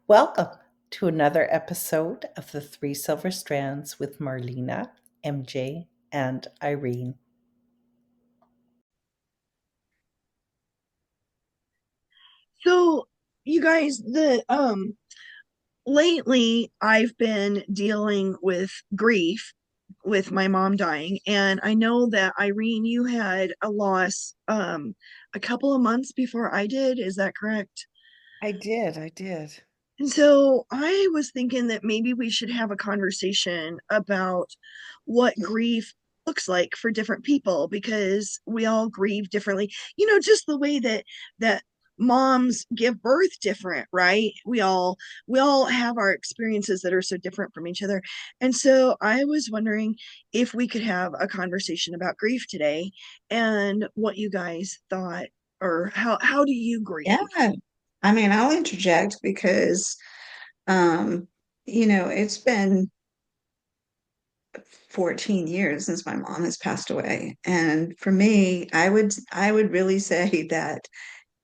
Welcome to another episode of the Three Silver Strands with Marlena, MJ, and Irene. So, you guys, the lately I've been dealing with grief with my mom dying, and I know that Irene, you had a loss a couple of months before I did. Is that correct? I did. And so I was thinking that maybe we should have a conversation about what grief looks like for different people because we all grieve differently. Just the way that moms give birth different, right? We all have our experiences that are so different from each other. And so I was wondering if we could have a conversation about grief today and what you guys thought or how do you Yeah, grieve? I mean, I'll interject because, um, it's been 14 years since my mom has passed away. And for me, I would really say that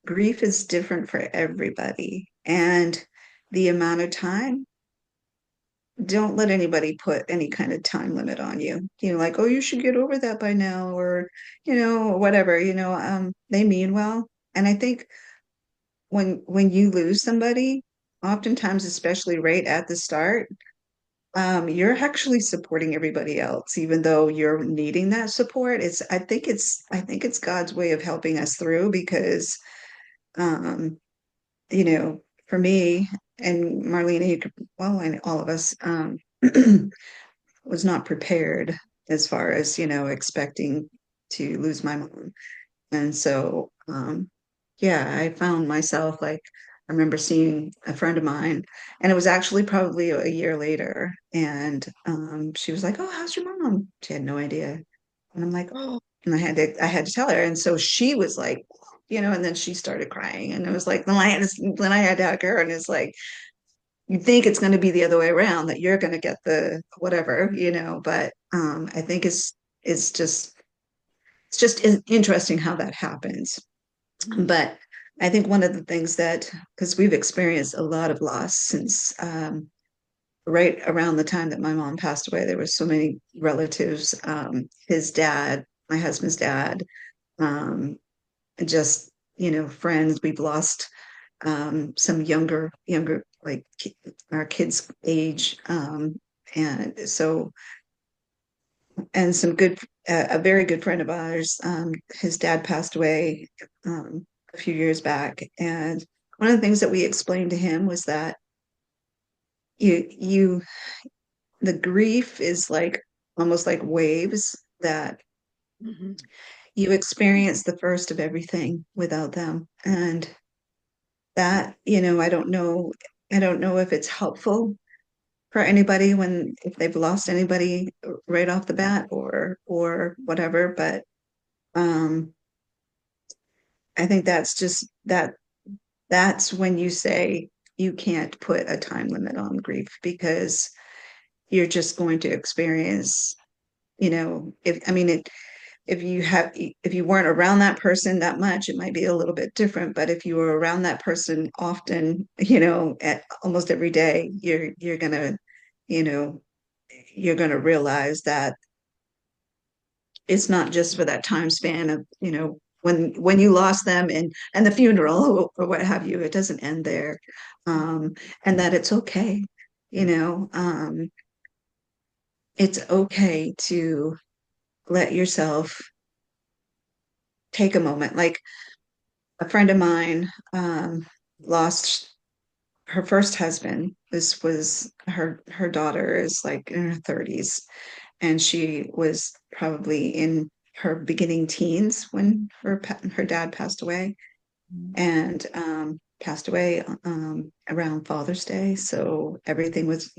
grief is different for everybody. And the amount of time, don't let anybody put any kind of time limit on you. Like, oh, you should get over that by now, or, or whatever, they mean well. And I think when you lose somebody, oftentimes, especially right at the start, you're actually supporting everybody else, even though you're needing that support. I think it's God's way of helping us through because, um, for me and Marlena, you could, well, and all of us, was not prepared as far as, expecting to lose my mom. And so, yeah, I found myself like, I remember seeing a friend of mine, and it was actually probably a year later. And she was like, "Oh, how's your mom?" She had no idea. And I'm like, "Oh," and I had to tell her. And so she was like, and then she started crying. And it was like, then I had to hug her. And it's like, you think it's going to be the other way around, that you're going to get the whatever, but I think it's just interesting how that happens. But I think one of the things that, because we've experienced a lot of loss since right around the time that my mom passed away, there were so many relatives, his dad, my husband's dad, um, just, friends. We've lost some younger, like our kids' age. And so, and some good, a very good friend of ours, his dad passed away a few years back. And one of the things that we explained to him was that you the grief is like almost like waves, that Mhm. you experience the first of everything without them. And that, I don't know if it's helpful for anybody when, if they've lost anybody right off the bat, or whatever, but um I think that's when you say you can't put a time limit on grief, because you're just going to experience, if I mean it if you weren't around that person that much, it might be a little bit different. But if you were around that person often, at almost every day, you know, you're gonna realize that it's not just for that time span of, when you lost them, and the funeral or what have you. It doesn't end there. um and that it's okay, you know um it's okay to let yourself take a moment. Like, a friend of mine lost her first husband. This was her daughter is like in her 30s, and she was probably in her beginning teens when her dad passed away, and passed away around Father's Day. So everything was,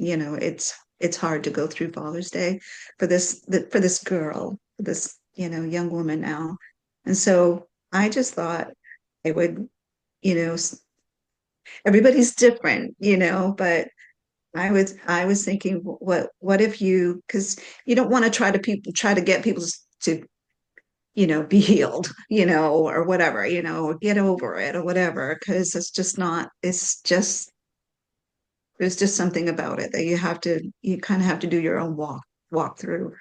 it's hard to go through Father's Day for this girl, this, young woman now. And so I just thought I would, you know, everybody's different, but I was thinking, what if you, because you don't want to try to get people to, be healed, or whatever, or get over it or whatever, because it's just not, it's just, There's just something about it that you kind of have to do your own walk through.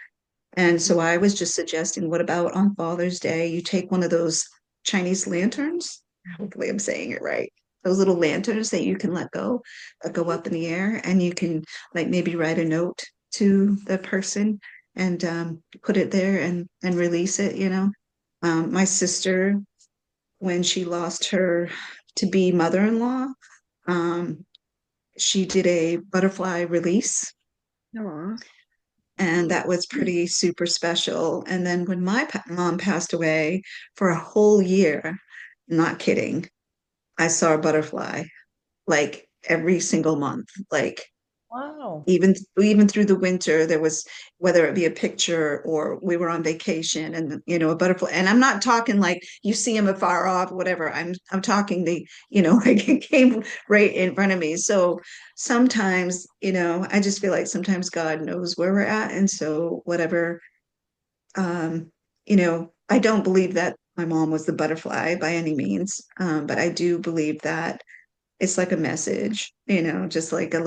And so I was just suggesting, what about on Father's Day, you take one of those Chinese lanterns? Hopefully I'm saying it right. Those little lanterns that you can let go, that go up in the air, and you can like maybe write a note to the person and put it there and release it, you know. My sister, when she lost her to be mother-in-law, um, she did a butterfly release, Aw. and that was pretty super special. And then when my mom passed away, for a whole year, not kidding, I saw a butterfly like every single month. Like Wow. even through the winter, there was, whether it be a picture or we were on vacation, and you know, a butterfly. And I'm not talking like you see them afar off, whatever. I'm talking the, you know, like it came right in front of me. So sometimes, you know, I just feel like sometimes God knows where we're at, and so whatever, um, you know, I don't believe that my mom was the butterfly by any means, but I do believe that it's like a message, you know, just like a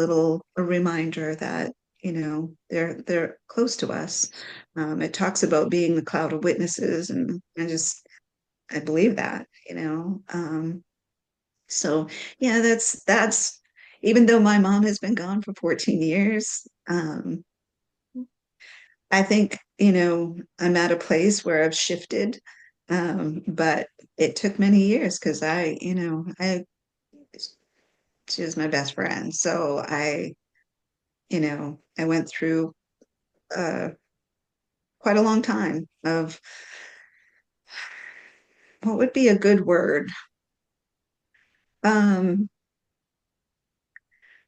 reminder that, you know, they're close to us. It talks about being the cloud of witnesses, and I believe that, you know. So yeah, that's even though my mom has been gone for 14 years, I think, you know, I'm at a place where I've shifted. But it took many years because you know, she was my best friend. So you know, I went through uh, quite a long time of what would be a good word. Um,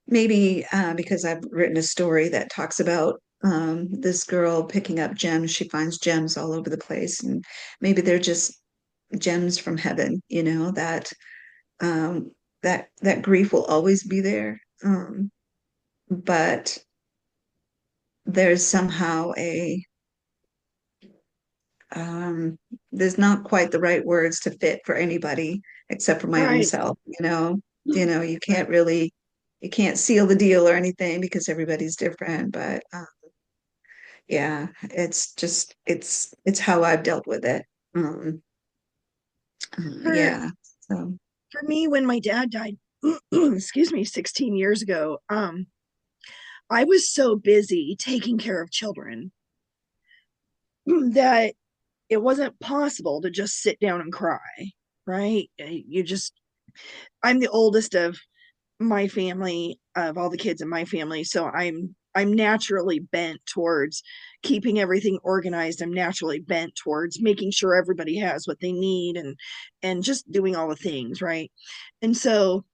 Maybe because I've written a story that talks about this girl picking up gems. She finds gems all over the place, and maybe they're just gems from heaven, you know, um, that grief will always be there. But there's somehow um, there's not quite the right words to fit for anybody except for my own Right. self, you know. You know, you can't seal the deal or anything because everybody's different, but yeah, it's just it's how I've dealt with it. Um, For yeah. So for me, when my dad died, excuse me, 16 years ago, I was so busy taking care of children that it wasn't possible to just sit down and cry, right? You just, I'm the oldest of my family, of all the kids in my family, so I'm naturally bent towards keeping everything organized. I'm naturally bent towards making sure everybody has what they need, and just doing all the things, right? And so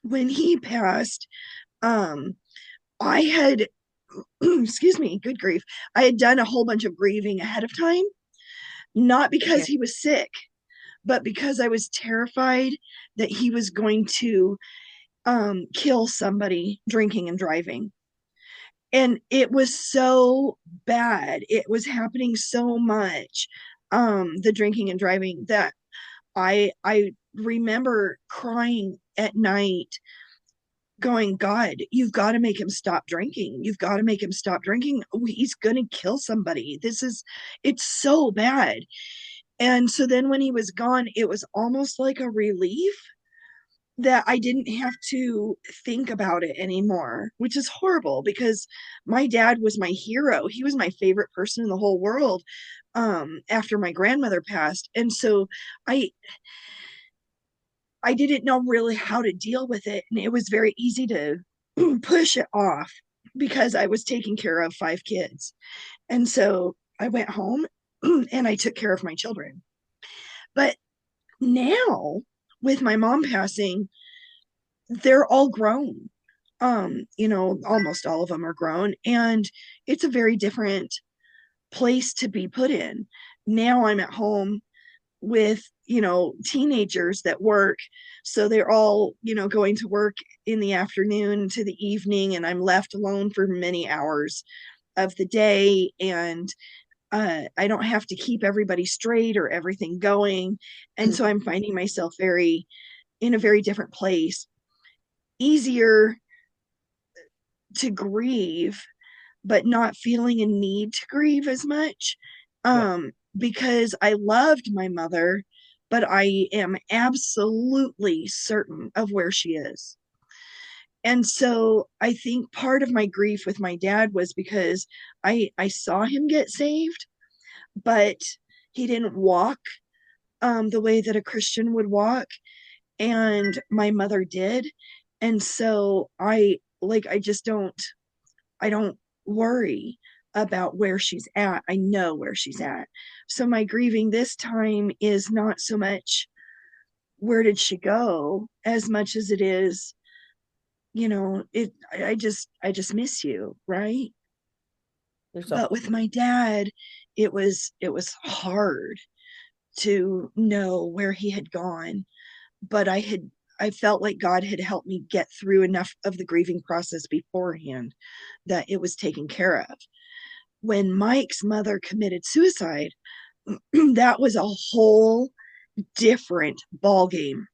when he passed, um I had excuse me, good grief, I had done a whole bunch of grieving ahead of time, not because yeah. he was sick, but because I was terrified that he was going to kill somebody drinking and driving. And it was so bad. It was happening so much, the drinking and driving, that I remember crying at night going, God, you've got to make him stop drinking. You've got to make him stop drinking. He's going to kill somebody. It's so bad. And so then when he was gone, it was almost like a relief that I didn't have to think about it anymore, which is horrible because my dad was my hero. He was my favorite person in the whole world, after my grandmother passed. And so I I didn't know really how to deal with it. And it was very easy to push it off because I was taking care of 5 kids. And so I went home and I took care of my children. But now, with my mom passing, they're all grown. You know, almost all of them are grown, and it's a very different place to be put in. Now I'm at home with, you know, teenagers that work, so they're all, you know, going to work in the afternoon to the evening, and I'm left alone for many hours of the day. And I don't have to keep everybody straight or everything going. And so I'm finding myself very in a very different place. Easier to grieve, but not feeling a need to grieve as much. Yeah. Because I loved my mother, but I am absolutely certain of where she is. And so I think part of my grief with my dad was because I saw him get saved, but he didn't walk the way that a Christian would walk, and my mother did. And so I just don't worry about where she's at. I know where she's at. So my grieving this time is not so much where did she go as much as it is, I just miss you, right? There's a But with my dad, it was hard to know where he had gone, but I felt like God had helped me get through enough of the grieving process beforehand that it was taken care of. When Mike's mother committed suicide, that was a whole different ball game,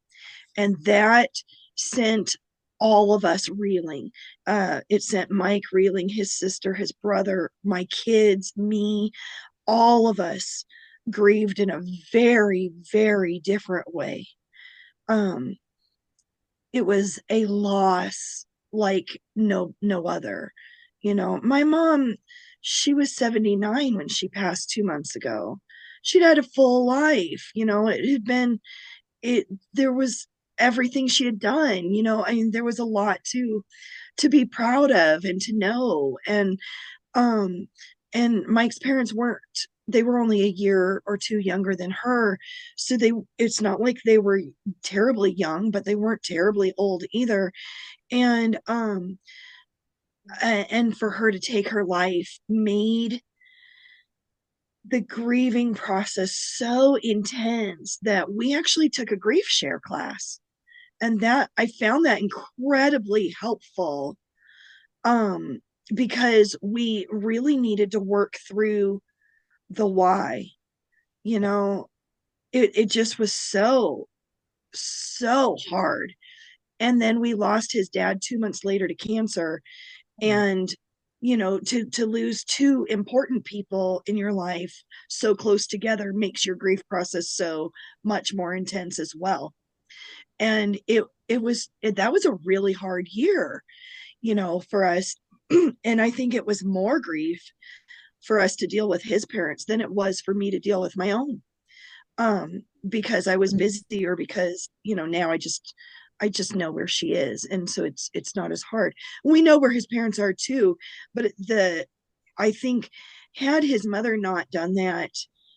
and that sent all of us reeling. It sent Mike reeling, his sister, his brother, my kids, me, all of us grieved in a very, very different way. Um, it was a loss like no other. My mom, she was 79 when she passed 2 months ago. She'd had a full life. It had been it there was everything she had done. I mean, there was a lot to be proud of and to know. Um and Mike's parents weren't, they were only a year or two younger than her, so it's not like they were terribly young, but they weren't terribly old either. And for her to take her life made the grieving process so intense that we actually took a grief share class, and that I found that incredibly helpful, um because we really needed to work through the why. you know it just was so hard. And then we lost his dad 2 months later to cancer. And to lose two important people in your life so close together makes your grief process so much more intense as well. And that was a really hard year, for us. And I think it was more grief for us to deal with his parents than it was for me to deal with my own, because I was busy, or because now I just know where she is, and so it's not as hard. We know where his parents are too, but I think, had his mother not done that,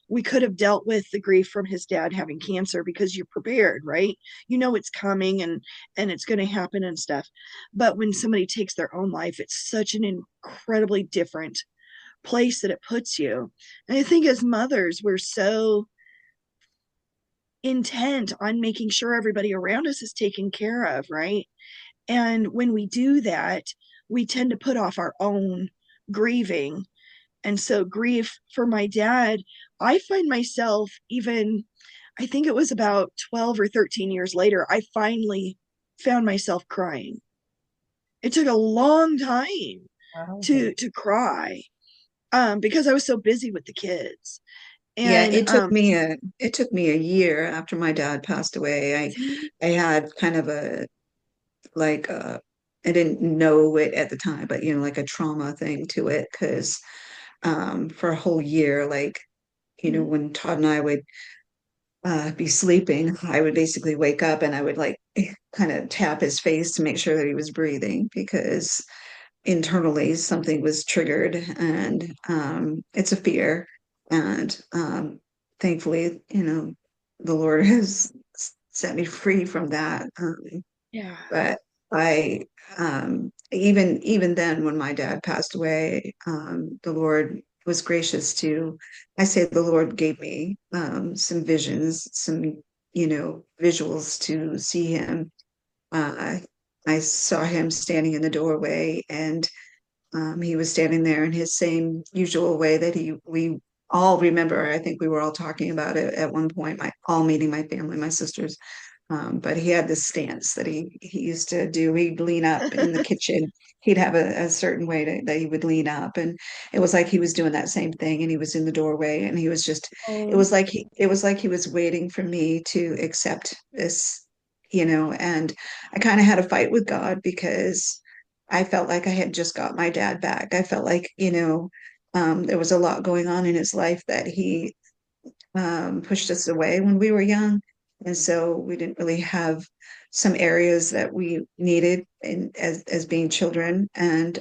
we could have dealt with the grief from his dad having cancer, because you're prepared, right? It's coming, and it's going to happen and stuff. But when somebody takes their own life, it's such an incredibly different place that it puts you. And I think as mothers, we're so intent on making sure everybody around us is taken care of, right? And when we do that, we tend to put off our own grieving. And so, grief for my dad, I find myself, even, I think it was about 12 or 13 years later, I finally found myself crying. It took a long time wow. to cry, because I was so busy with the kids. Yeah, And it took me a year after my dad passed away. see, I had kind of a like I didn't know it at the time, but like a trauma thing to it, because for a whole year, like when Todd and I would be sleeping, I would basically wake up and I would like kind of tap his face to make sure that he was breathing, because internally something was triggered, and it's a fear. And thankfully, the Lord has set me free from that. yeah, But I even then, when my dad passed away, the Lord was gracious to, I say the Lord gave me some visions, some visuals to see him. uh, I saw him standing in the doorway, and he was standing there in his same usual way that we all remember. I think we were all talking about it at one point, all meeting my family, my sisters. But he had this stance that he used to do. He'd lean up in the kitchen. He'd have a certain way that he would lean up, and it was like he was doing that same thing. And he was in the doorway, and he was just. Oh, It was like he was waiting for me to accept this, And I kind of had a fight with God because I felt like I had just got my dad back. I felt like there was a lot going on in his life that he pushed us away when we were young. And so we didn't really have some areas that we needed as being children. And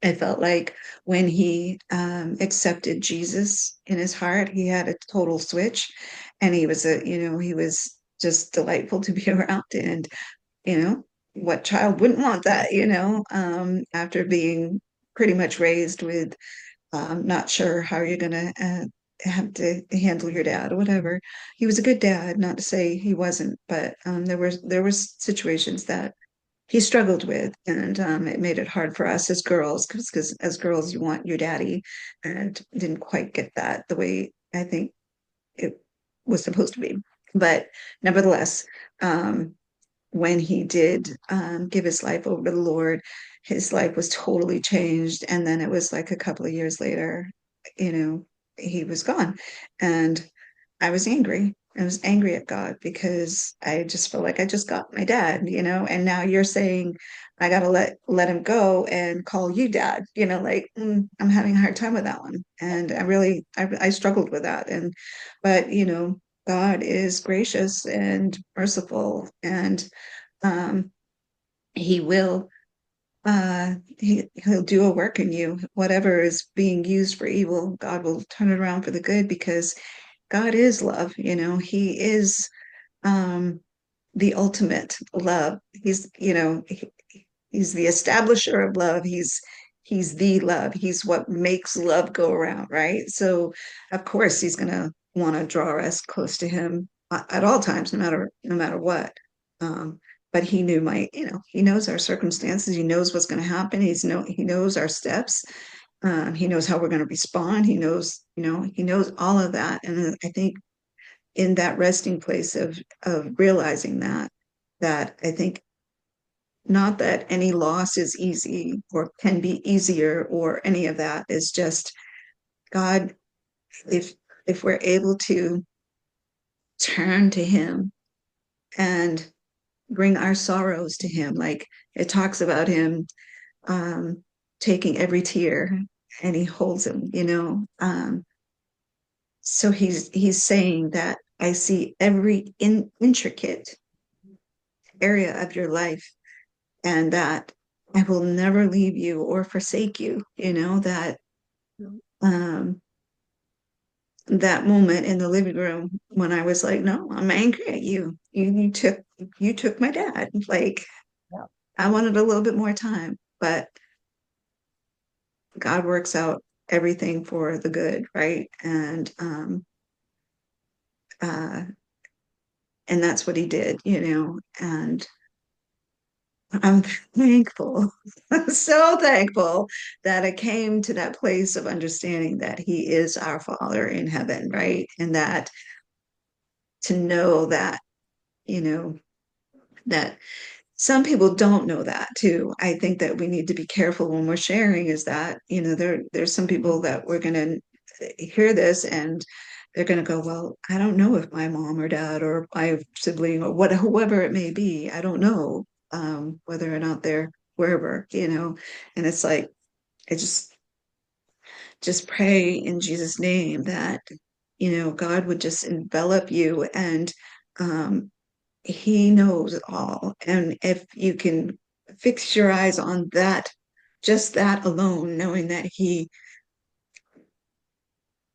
I felt like when he accepted Jesus in his heart, he had a total switch, and he was just delightful to be around. And, you know, what child wouldn't want that, after being pretty much raised with not sure how you're gonna have to handle your dad or whatever. He was a good dad, not to say he wasn't, but there was situations that he struggled with, and it made it hard for us as girls because as girls you want your daddy, and didn't quite get that the way I think it was supposed to be. But nevertheless, um, when he did give his life over to the Lord, his life was totally changed. And then it was like a couple of years later, you know, he was gone. And I was angry. I was angry at God because I just felt like I just got my dad, and now you're saying I gotta let him go and call you dad, like I'm having a hard time with that one. And I struggled with that. But God is gracious and merciful, and um, he will he'll do a work in you. Whatever is being used for evil, God will turn it around for the good, because God is love. He is um, the ultimate love. He's the establisher of love. He's the love. He's what makes love go around, right? So of course he's gonna want to draw us close to him at all times, no matter what. Um, but he knows our circumstances. He knows what's going to happen. He knows our steps. He knows how we're going to respond. He knows all of that. And I think in that resting place of realizing that I think not that any loss is easy or can be easier or any of that, is just God, if we're able to turn to him and bring our sorrows to him, like it talks about him um taking every tear, and he holds them, so he's saying that I see every intricate area of your life, and that I will never leave you or forsake you. Um, that moment in the living room when I was like, no, I'm angry at you. You took my dad. Like, Yeah. I wanted a little bit more time, but God works out everything for the good, right? Uh, and that's what he did, and I'm thankful, so thankful that I came to that place of understanding that He is our Father in heaven, right? And that to know that, you know, that some people don't know that too. I think that we need to be careful when we're sharing, is that, there's some people that we're going to hear this, and they're going to go, well, I don't know if my mom or dad or my sibling or whoever it may be, I don't know whether or not they're wherever, and it's like, I just pray in Jesus' name that, God would just envelop you, and um, he knows it all. And if you can fix your eyes on that, just that alone, knowing that he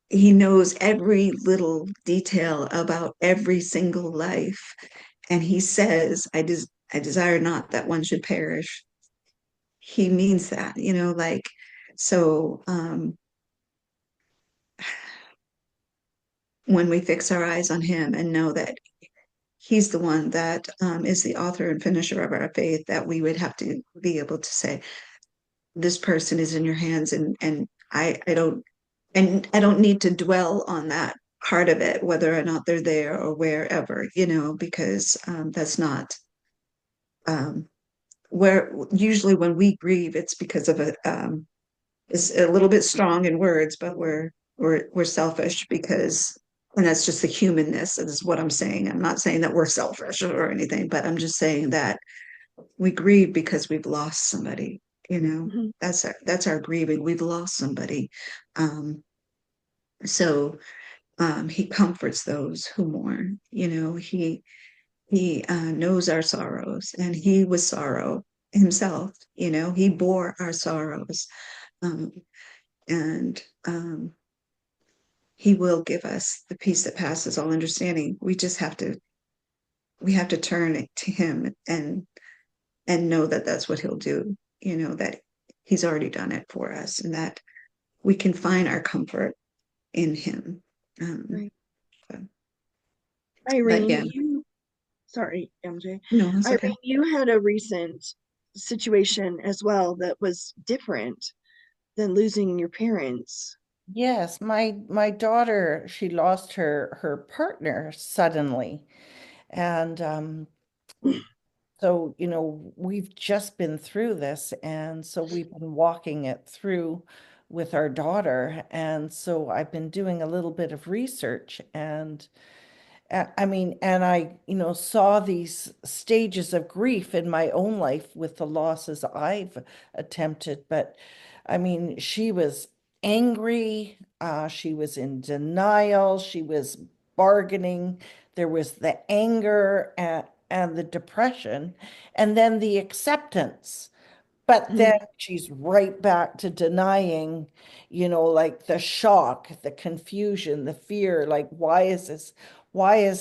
knows every little detail about every single life. And he says, I desire not that one should perish. He means that, like, so when we fix our eyes on him and know that he's the one that is the author and finisher of our faith, that we would have to be able to say, this person is in your hands, and I don't need to dwell on that part of it, whether or not they're there or wherever, because that's not where usually when we grieve, it's because of it's a little bit strong in words, but we're selfish because, and that's just the humanness is what I'm saying. I'm not saying that we're selfish or anything, but I'm just saying that we grieve because we've lost somebody, you know. Mhm. That's our grieving. We've lost somebody. Um, so he comforts those who mourn. He knows our sorrows, and he was sorrow himself. He bore our sorrows, um, and he will give us the peace that passes all understanding. We have to turn it to him and know that that's what he'll do. That he's already done it for us, and that we can find our comfort in him. Um, Right. but, but Irene, yeah, you, sorry, MJ. no, it's okay. Irene, you had a recent situation as well that was different than losing your parents. Yes, my daughter, she lost her partner suddenly. And so, we've just been through this, and so we've been walking it through with our daughter. And so I've been doing a little bit of research, and I mean, and I, saw these stages of grief in my own life with the losses I've attempted. But I mean, she was angry, she was in denial, she was bargaining. There was the anger and the depression, and then the acceptance. But then Mhm. she's right back to denying, like the shock, the confusion, the fear, like, why is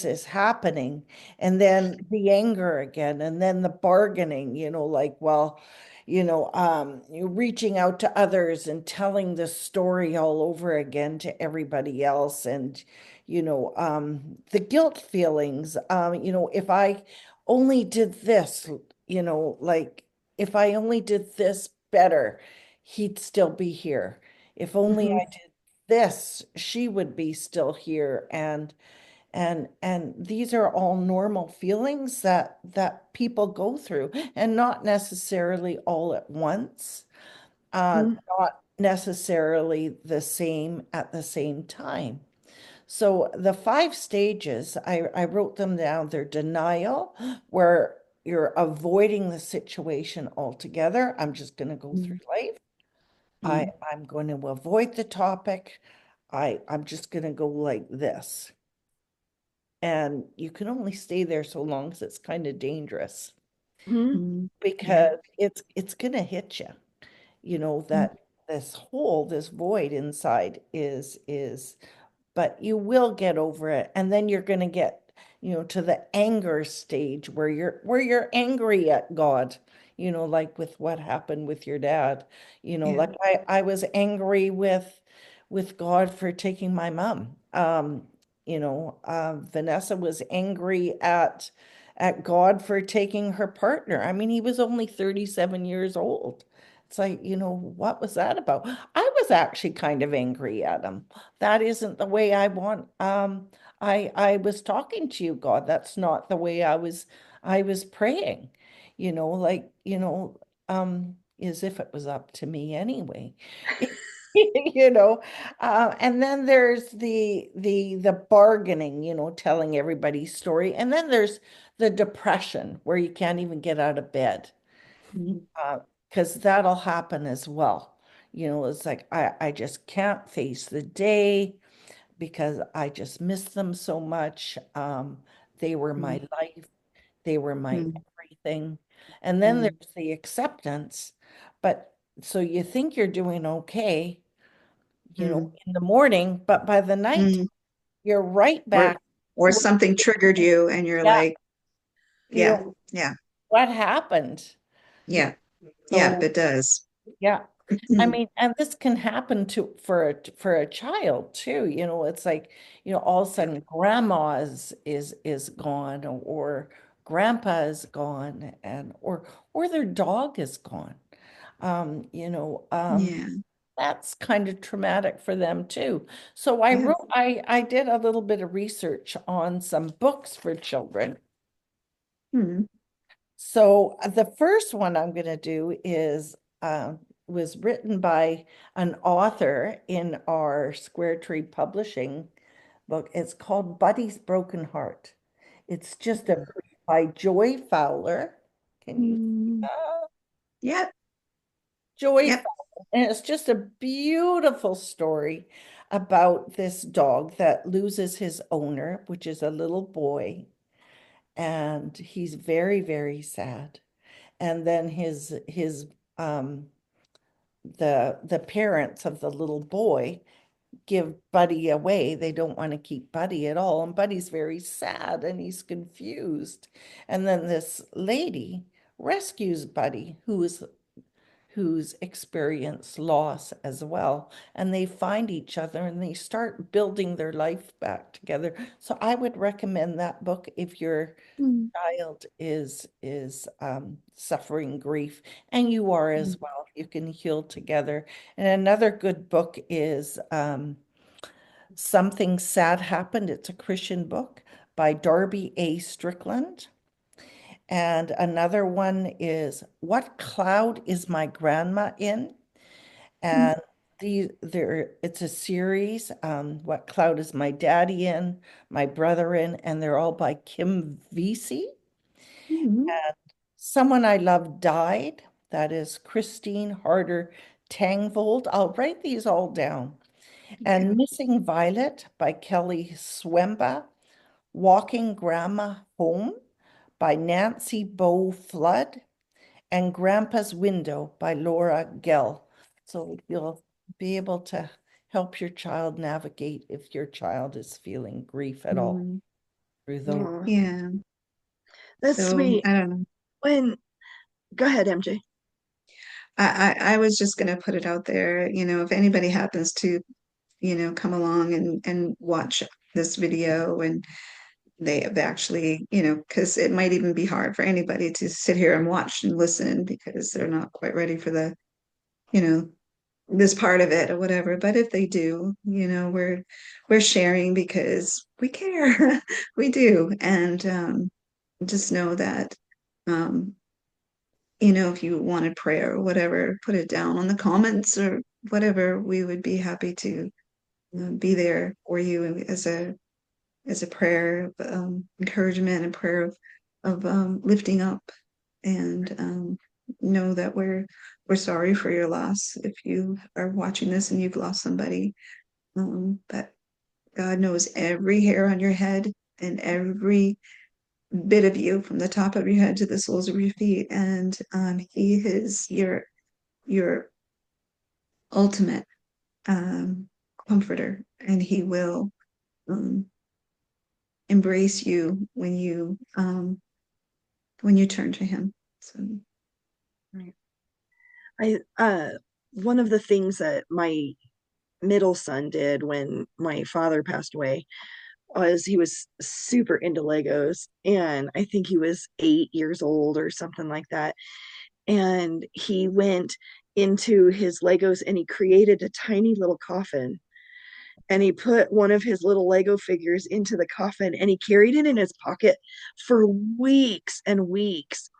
this happening? And then the anger again, and then the bargaining, like, well, you're reaching out to others and telling the story all over again to everybody else. And, the guilt feelings, if I only did this, like, if I only did this better, he'd still be here. If only Mhm. I did this, she would be still here. And these are all normal feelings that people go through, and not necessarily all at once, Mhm. not necessarily the same at the same time. So the 5 stages, I wrote them down. They're denial, where you're avoiding the situation altogether. I'm just going to go through Mm, life. I, mm, I'm going to avoid the topic. I'm just going to go like this. And you can only stay there so long because it's kind of dangerous, Mhm. mm, yeah. because it's going to hit you. Mm, That this hole, this void inside is but you will get over it. And then you're going to get, to the anger stage where you're angry at God, like with what happened with your dad. yeah. Like I was angry with God for taking my mom. Vanessa was angry at God for taking her partner. I mean, he was only 37 years old. It's like, what was that about? I was actually kind of angry at him. That isn't the way I want. I was talking to you, God. That's not the way I was praying. Like, as if it was up to me anyway. You know, and then there's the bargaining, telling everybody's story. And then there's the depression where you can't even get out of bed, Mm, because that'll happen as well. It's like I just can't face the day because I just miss them so much. They were mm, my life, they were my mm, everything. And then mm, there's the acceptance. But so you think you're doing okay, mm, in the morning, but by the night, mm. you're right Or back or where, something triggered you and you're yeah, like, you yeah, know, yeah, what happened? You yeah, yeah, so it does. yeah. I Mm, mean, and this can happen to for a child too. It's like, all of a sudden grandma is gone, or grandpa is gone, and or their dog is gone. Um, you know, um, yeah. that's kind of traumatic for them too. So Yeah. I did a little bit of research on some books for children. Hmm. So the first one I'm going to do is was written by an author in our Square Tree Publishing book. It's called Buddy's Broken Heart. It's just a by Joy Fowler. Can you Mm, yep. Joy Yep. Fowler. And it's just a beautiful story about this dog that loses his owner, which is a little boy, and he's very, very sad. And then his the parents of the little boy give Buddy away. They don't want to keep Buddy at all. And Buddy's very sad and he's confused. And then this lady rescues Buddy, who's experienced loss as well. And they find each other and they start building their life back together. So I would recommend that book if your Mm, child is suffering grief, and you are mm, as well. You can heal together. And another good book is Something Sad Happened. It's a Christian book by Darby A. Strickland. And another one is What Cloud Is My Grandma In? mm, And it's a series. What Cloud Is My Daddy In? My Brother In? And they're all by Kim Vesey. mm. Someone I Love Died. That is Christine Harder Tangvold. I'll write these all down. Okay. And Missing Violet by Kelly Swemba. Walking Grandma Home by Nancy Bow Flood. And Grandpa's Window by Laura Gell. So you'll be able to help your child navigate if your child is feeling grief at all Mm, through those. Aw, yeah. that's So sweet. I don't know. When Go ahead, MJ. I was just gonna put it out there, if anybody happens to, come along and watch this video and they have actually, because it might even be hard for anybody to sit here and watch and listen because they're not quite ready for you know, this part of it or whatever. But if they do, we're sharing because we care. We do. And just know that um, if you wanted prayer or whatever, put it down on the comments or whatever. We would be happy to be there for you as a prayer of encouragement and prayer of lifting up and know that we're sorry for your loss if you are watching this and you've lost somebody. But God knows every hair on your head and every bit of you from the top of your head to the soles of your feet, and He is your ultimate um, comforter, and He will um, embrace you when you turn to Him. So, Right. I One of the things that my middle son did when my father passed away was he was super into Legos, and I think he was 8 years old or something like that. And he went into his Legos and he created a tiny little coffin, and he put one of his little Lego figures into the coffin and he carried it in his pocket for weeks and weeks.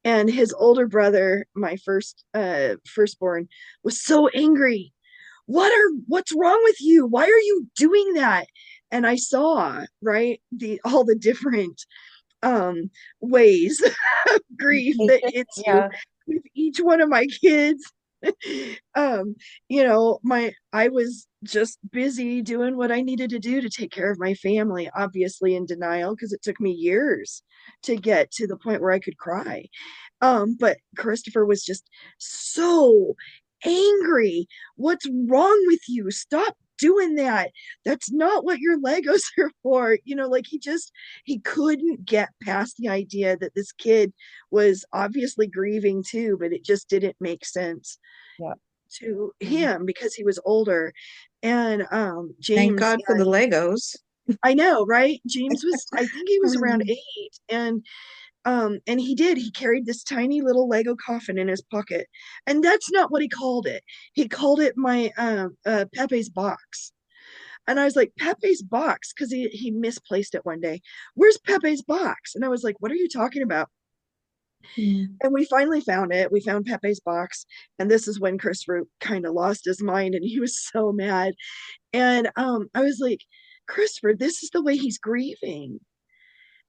And his older brother, my firstborn, was so angry. What's wrong with you? Why are you doing that? And I saw, right, the all the different um ways of grief that hits you Yeah, with each one of my kids. um my I was just busy doing what I needed to do to take care of my family, obviously in denial because it took me years to get to the point where I could cry. But Christopher was just so angry. What's wrong with you? Stop doing that. That's not what your Legos are for. Like he couldn't get past the idea that this kid was obviously grieving too, but it just didn't make sense yeah. to yeah. him because he was older. And Thank James, God for yeah, the Legos. I know, right? James was, I think he I was around mean, 8, and And he carried this tiny little Lego coffin in his pocket. And that's not what he called it. He called it my Pepe's box. And I was like, Pepe's box, because he misplaced it one day. Where's Pepe's box? And I was like, what are you talking about? Mm. And we finally found it. We found Pepe's box. And this is when Christopher kind of lost his mind and he was so mad. And I was like, Christopher, this is the way he's grieving.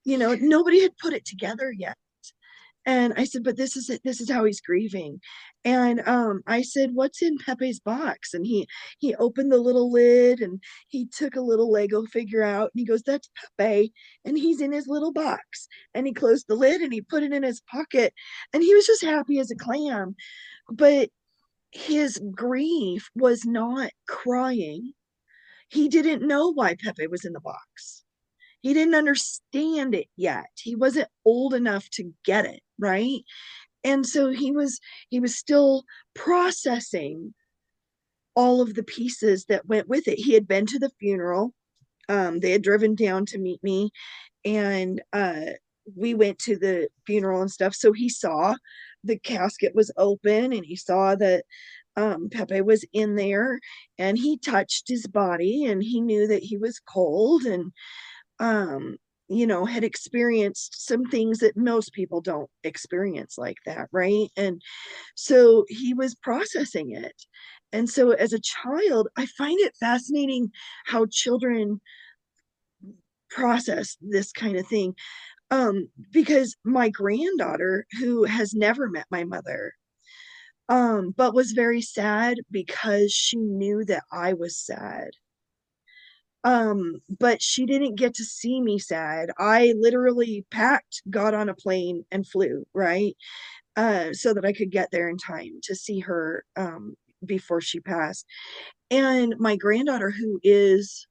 Nobody had put it together yet. And I said, but this is it. This is how he's grieving. And I said, what's in Pepe's box? And he opened the little lid and he took a little Lego figure out and he goes, that's Pepe. And he's in his little box. And he closed the lid and he put it in his pocket. And he was just happy as a clam. But his grief was not crying. He didn't know why Pepe was in the box. He didn't understand it yet. He wasn't old enough to get it, right? And so he was still processing all of the pieces that went with it. He had been to the funeral. They had driven down to meet me, and we went to the funeral and stuff. So he saw the casket was open, and he saw that Pepe was in there, and he touched his body, and he knew that he was cold, and um had experienced some things that most people don't experience like that, right? And so he was processing it. And so as a child, I find it fascinating how children process this kind of thing. Because my granddaughter, who has never met my mother, but was very sad because she knew that I was sad, but she didn't get to see me sad. I literally packed, got on a plane and flew, right? So that I could get there in time to see her before she passed. And my granddaughter, who is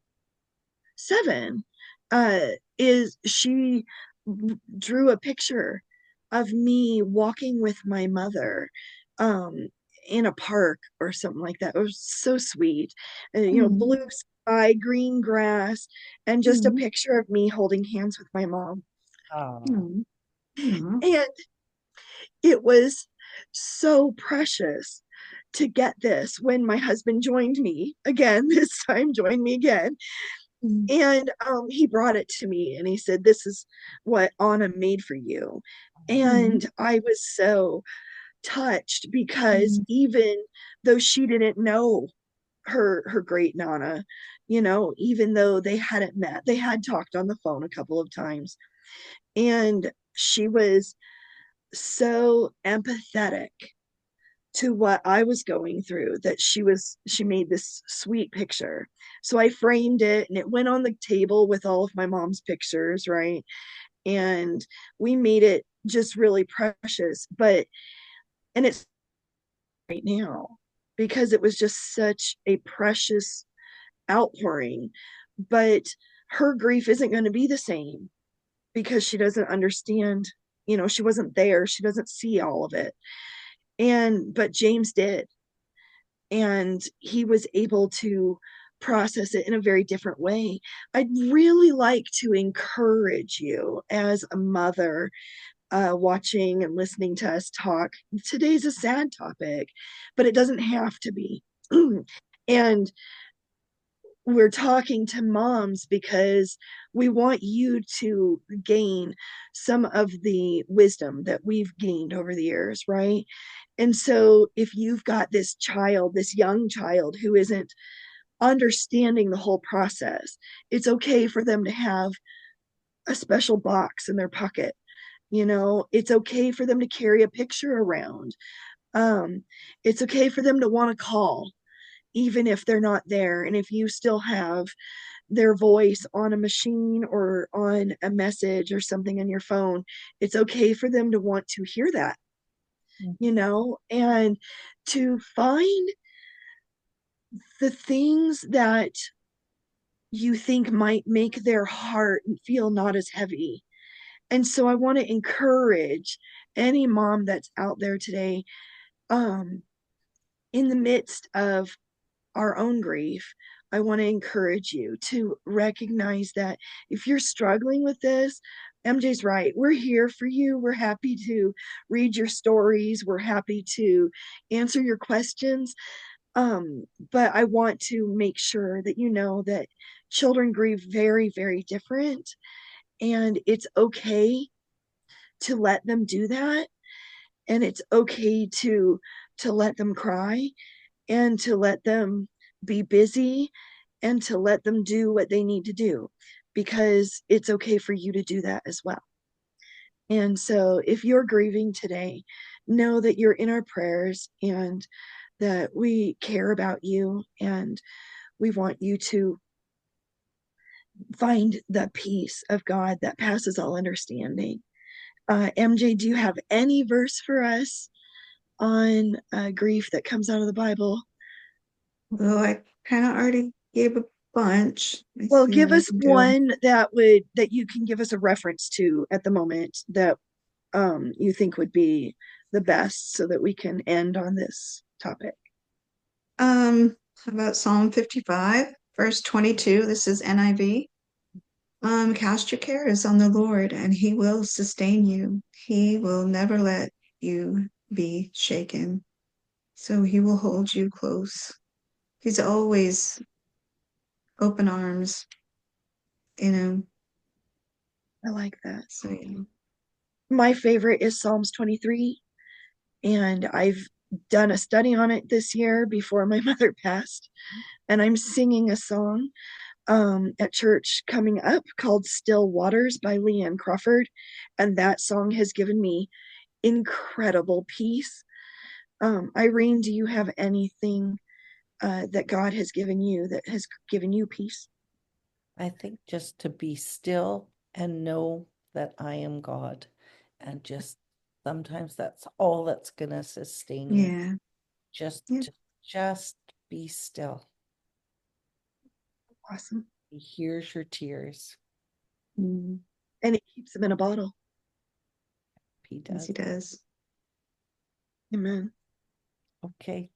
7, uh is she drew a picture of me walking with my mother um in a park or something like that. It was so sweet. And, Mm. blue sky, green grass, and just a Mm. picture of me holding hands with my mom. Oh. Mm. Mm. And it was so precious to get this when my husband joined me again, this time joined me again. Mm. And he brought it to me and he said, this is what Anna made for you. Mm. And I was so touched because Mm. even though she didn't know her great Nana, even though they hadn't met, they had talked on the phone a couple of times. And she was so empathetic to what I was going through that she made this sweet picture. So I framed it and it went on the table with all of my mom's pictures, right? And we made it just really precious. And it's right now because it was just such a precious outpouring. But her grief isn't going to be the same because she doesn't understand, she wasn't there. She doesn't see all of it. But James did. And he was able to process it in a very different way. I'd really like to encourage you as a mother watching and listening to us talk. Today's a sad topic, but it doesn't have to be. And we're talking to moms because we want you to gain some of the wisdom that we've gained over the years, right? And so if you've got this child, this young child who isn't understanding the whole process, it's okay for them to have a special box in their pocket. It's okay for them to carry a picture around. Um, it's okay for them to want to call, even if they're not there. And if you still have their voice on a machine or on a message or something on your phone, it's okay for them to want to hear that, and to find the things that you think might make their heart feel not as heavy. And so I want to encourage any mom that's out there today, um, in the midst of our own grief, I want to encourage you to recognize that if you're struggling with this MJ's right. We're here for you. We're happy to read your stories. We're happy to answer your questions. But I want to make sure that you know that children grieve very, very different, and it's okay to let them do that, and it's okay to let them cry, and to let them be busy, and to let them do what they need to do, because it's okay for you to do that as well. And so if you're grieving today, know that you're in our prayers, and that we care about you, and we want you to find the peace of God that passes all understanding. MJ, do you have any verse for us on grief that comes out of the Bible? Well, I kind of already gave a bunch. Let's Well, see give what I us can do. one that you can give us a reference to at the moment that you think would be the best, so that we can end on this topic. How about Psalm 55, verse 22? This is NIV. Cast your cares on the Lord, and he will sustain you. He will never let you be shaken. So he will hold you close. He's always open arms, you know. I like that. So yeah. My favorite is Psalms 23, and I've done a study on it this year before my mother passed, and I'm singing a song at church coming up called Still Waters by Leanne Crawford, and that song has given me incredible peace. Irene, do you have anything that God has given you that has given you peace? I think just to be still and know that I am God. And just sometimes that's all that's going to sustain you. Yeah. Just Yeah. to just be still. Awesome. He hears your tears. Mm, And it keeps them in a bottle. He yes, does. he does. Amen. Okay.